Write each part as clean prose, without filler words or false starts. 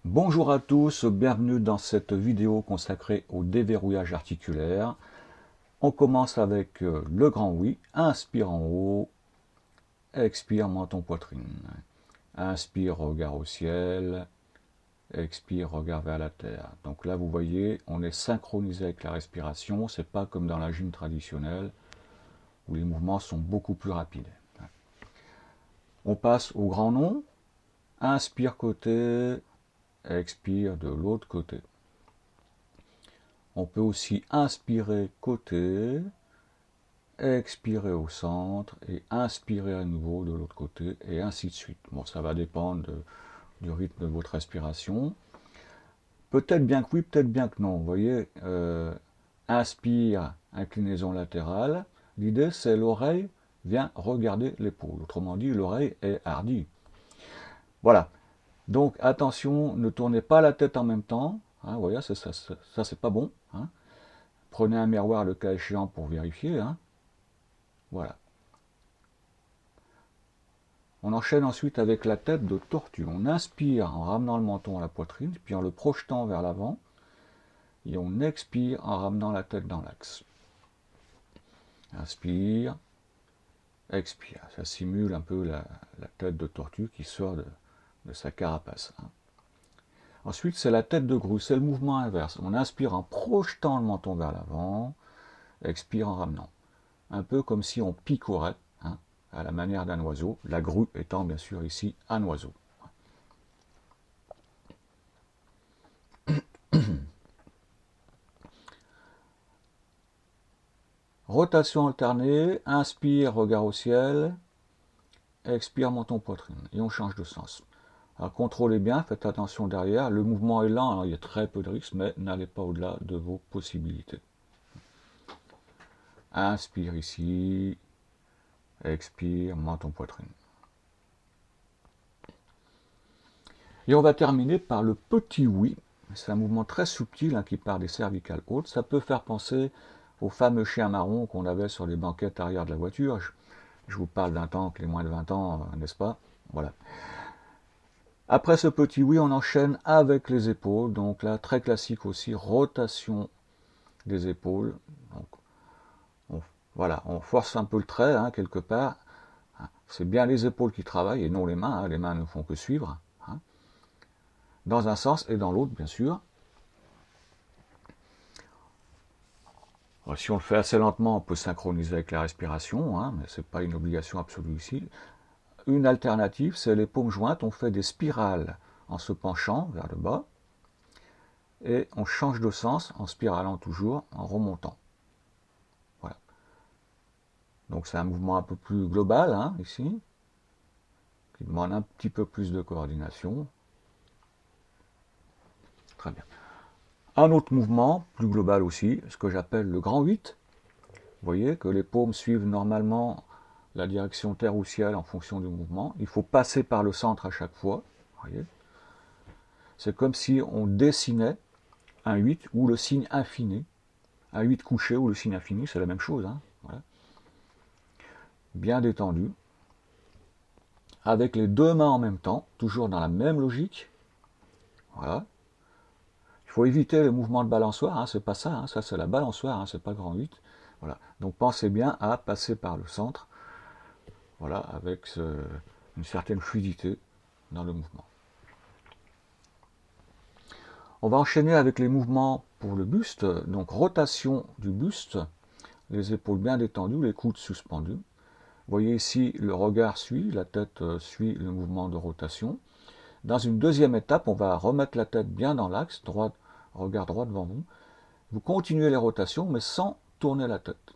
Bonjour à tous, bienvenue dans cette vidéo consacrée au déverrouillage articulaire. On commence avec le grand oui, inspire en haut, expire menton poitrine. Inspire regard au ciel, expire regard vers la terre. Donc là vous voyez, on est synchronisé avec la respiration, c'est pas comme dans la gym traditionnelle où les mouvements sont beaucoup plus rapides. On passe au grand non, inspire côté, expire de l'autre côté. On peut aussi inspirer côté, expirer au centre et inspirer à nouveau de l'autre côté et ainsi de suite. Bon, ça va dépendre du rythme de votre respiration. Peut-être bien que oui, peut-être bien que non. Vous voyez, inspire, inclinaison latérale. L'idée, c'est l'oreille vient regarder l'épaule. Autrement dit, l'oreille est hardie. Voilà. Donc, attention, ne tournez pas la tête en même temps. Hein, vous voyez, ça c'est pas bon. Hein. Prenez un miroir le cas échéant pour vérifier. Hein. Voilà. On enchaîne ensuite avec la tête de tortue. On inspire en ramenant le menton à la poitrine, puis en le projetant vers l'avant. Et on expire en ramenant la tête dans l'axe. Inspire, expire. Ça simule un peu la tête de tortue qui sort de sa carapace. Hein. Ensuite, c'est la tête de grue. C'est le mouvement inverse. On inspire en projetant le menton vers l'avant, expire en ramenant. Un peu comme si on picorait, hein, à la manière d'un oiseau, la grue étant bien sûr ici un oiseau. Rotation alternée, inspire, regard au ciel, expire, menton, poitrine. Et on change de sens. Alors contrôlez bien, faites attention derrière. Le mouvement est lent, alors il y a très peu de risques, mais n'allez pas au-delà de vos possibilités. Inspire ici, expire, menton, poitrine. Et on va terminer par le petit oui. C'est un mouvement très subtil hein, qui part des cervicales hautes. Ça peut faire penser au fameux chien marron qu'on avait sur les banquettes arrière de la voiture. Je vous parle d'un temps que les moins de 20 ans, n'est-ce pas? Voilà. Après ce petit oui, on enchaîne avec les épaules. Donc là, très classique aussi, rotation des épaules. Donc, voilà, on force un peu le trait, hein, quelque part. C'est bien les épaules qui travaillent et non les mains. Hein. Les mains ne font que suivre. Hein. Dans un sens et dans l'autre, bien sûr. Si on le fait assez lentement, on peut synchroniser avec la respiration, hein, mais ce n'est pas une obligation absolue ici. Une alternative, c'est les paumes jointes, on fait des spirales en se penchant vers le bas, et on change de sens en spiralant toujours, en remontant. Voilà. Donc c'est un mouvement un peu plus global, hein, ici, qui demande un petit peu plus de coordination. Très bien. Un autre mouvement, plus global aussi, ce que j'appelle le grand 8. Vous voyez que les paumes suivent normalement la direction terre ou ciel en fonction du mouvement. Il faut passer par le centre à chaque fois. Voyez. C'est comme si on dessinait un 8 ou le signe infini. Un 8 couché ou le signe infini, c'est la même chose. Hein. Voilà. Bien détendu. Avec les deux mains en même temps, toujours dans la même logique. Voilà. Il faut éviter le mouvement de balançoire, hein, c'est pas ça, hein, ça c'est la balançoire, hein, c'est pas le grand 8. Voilà. Donc pensez bien à passer par le centre, voilà, avec une certaine fluidité dans le mouvement. On va enchaîner avec les mouvements pour le buste, donc rotation du buste, les épaules bien détendues, les coudes suspendus. Vous voyez ici, le regard suit, la tête suit le mouvement de rotation. Dans une deuxième étape, on va remettre la tête bien dans l'axe, regard droit devant vous. Vous continuez les rotations, mais sans tourner la tête,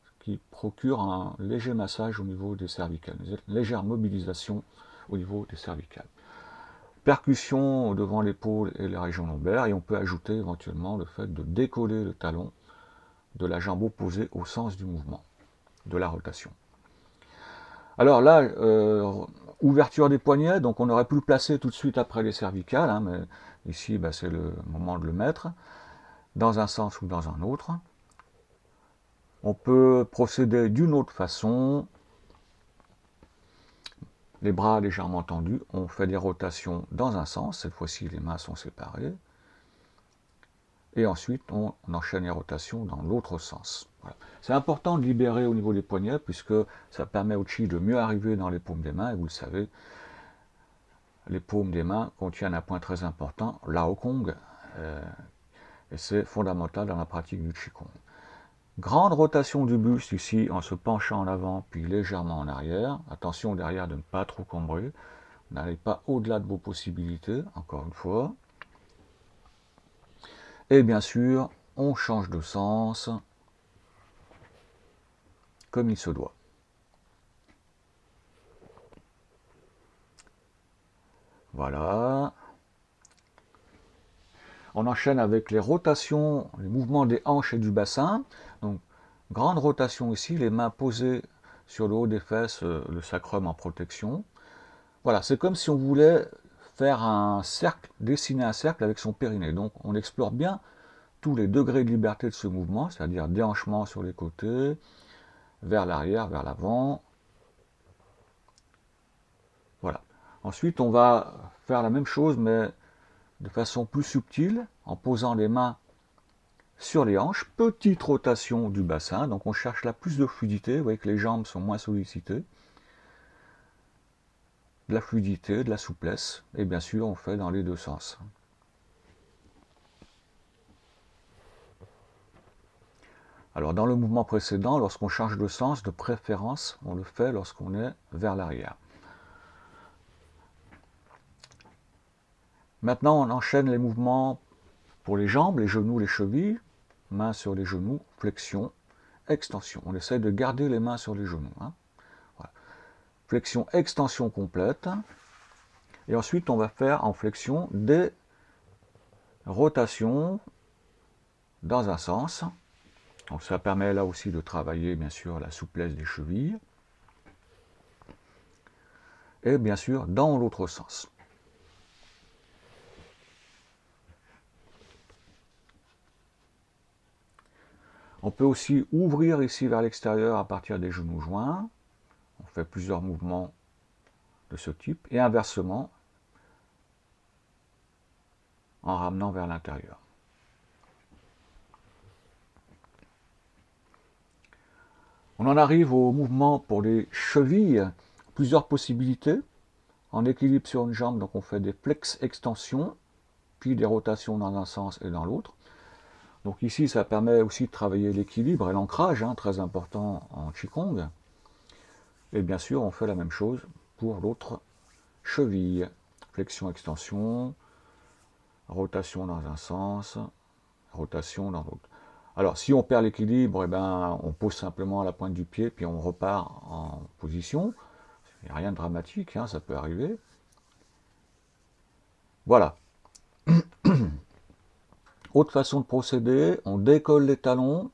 ce qui procure un léger massage au niveau des cervicales, une légère mobilisation au niveau des cervicales. Percussion devant l'épaule et la région lombaire, et on peut ajouter éventuellement le fait de décoller le talon de la jambe opposée au sens du mouvement, de la rotation. Alors là, ouverture des poignets, donc on aurait pu le placer tout de suite après les cervicales, hein, mais ici bah, c'est le moment de le mettre, dans un sens ou dans un autre. On peut procéder d'une autre façon. les bras légèrement tendus, on fait des rotations dans un sens, cette fois-ci les mains sont séparées, et ensuite on enchaîne les rotations dans l'autre sens. Voilà. C'est important de libérer au niveau des poignets, puisque ça permet au chi de mieux arriver dans les paumes des mains, et vous le savez, les paumes des mains contiennent un point très important, Lao Kong, et c'est fondamental dans la pratique du Qigong. Grande rotation du buste ici en se penchant en avant puis légèrement en arrière. Attention derrière de ne pas trop cambrer. N'allez pas au-delà de vos possibilités, encore une fois. Et bien sûr, on change de sens comme il se doit. Voilà. On enchaîne avec les rotations, les mouvements des hanches et du bassin. Donc, grande rotation ici, les mains posées sur le haut des fesses, le sacrum en protection. Voilà, c'est comme si on voulait faire un cercle, dessiner un cercle avec son périnée. Donc, on explore bien tous les degrés de liberté de ce mouvement, c'est-à-dire déhanchement sur les côtés, vers l'arrière, vers l'avant. Voilà. Ensuite, on va faire la même chose, mais de façon plus subtile, en posant les mains sur les hanches, petite rotation du bassin, donc on cherche là plus de fluidité, vous voyez que les jambes sont moins sollicitées, de la fluidité, de la souplesse, et bien sûr on fait dans les deux sens. Alors dans le mouvement précédent, lorsqu'on change de sens, de préférence, on le fait lorsqu'on est vers l'arrière. Maintenant on enchaîne les mouvements pour les jambes, les genoux, les chevilles, mains sur les genoux, flexion, extension. On essaie de garder les mains sur les genoux. Hein. Voilà. Flexion, extension complète. Et ensuite, on va faire en flexion des rotations dans un sens. Donc ça permet là aussi de travailler, bien sûr, la souplesse des chevilles. Et bien sûr, dans l'autre sens. On peut aussi ouvrir ici vers l'extérieur à partir des genoux joints. On fait plusieurs mouvements de ce type. Et inversement, en ramenant vers l'intérieur. On en arrive au mouvement pour les chevilles. Plusieurs possibilités. En équilibre sur une jambe, donc on fait des flex-extensions, puis des rotations dans un sens et dans l'autre. Donc ici, ça permet aussi de travailler l'équilibre et l'ancrage, hein, très important en Qigong. Et bien sûr, on fait la même chose pour l'autre cheville. Flexion-extension, rotation dans un sens, rotation dans l'autre. Alors, si on perd l'équilibre, eh ben, on pose simplement la pointe du pied, puis on repart en position. Il n'y a rien de dramatique, hein, ça peut arriver. Voilà. Autre façon de procéder, on décolle les talons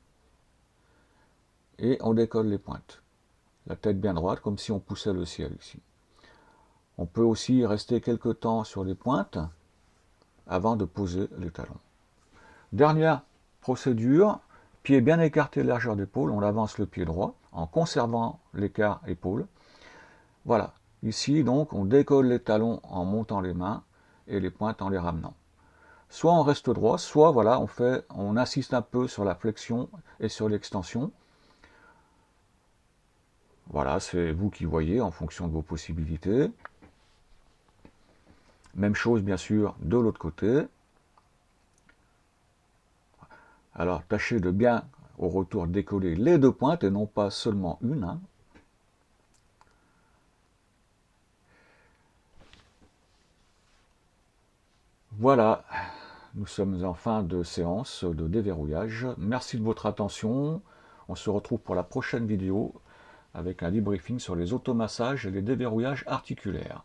et on décolle les pointes. La tête bien droite, comme si on poussait le ciel ici. On peut aussi rester quelque temps sur les pointes avant de poser les talons. Dernière procédure, pied bien écarté, largeur d'épaule, on avance le pied droit en conservant l'écart épaule. Voilà, ici donc on décolle les talons en montant les mains et les pointes en les ramenant. Soit on reste droit, soit voilà, on insiste un peu sur la flexion et sur l'extension. Voilà, c'est vous qui voyez en fonction de vos possibilités. Même chose bien sûr de l'autre côté. Alors tâchez de bien au retour décoller les deux pointes et non pas seulement une. Hein. Voilà, nous sommes en fin de séance de déverrouillage. Merci de votre attention. On se retrouve pour la prochaine vidéo avec un debriefing sur les automassages et les déverrouillages articulaires.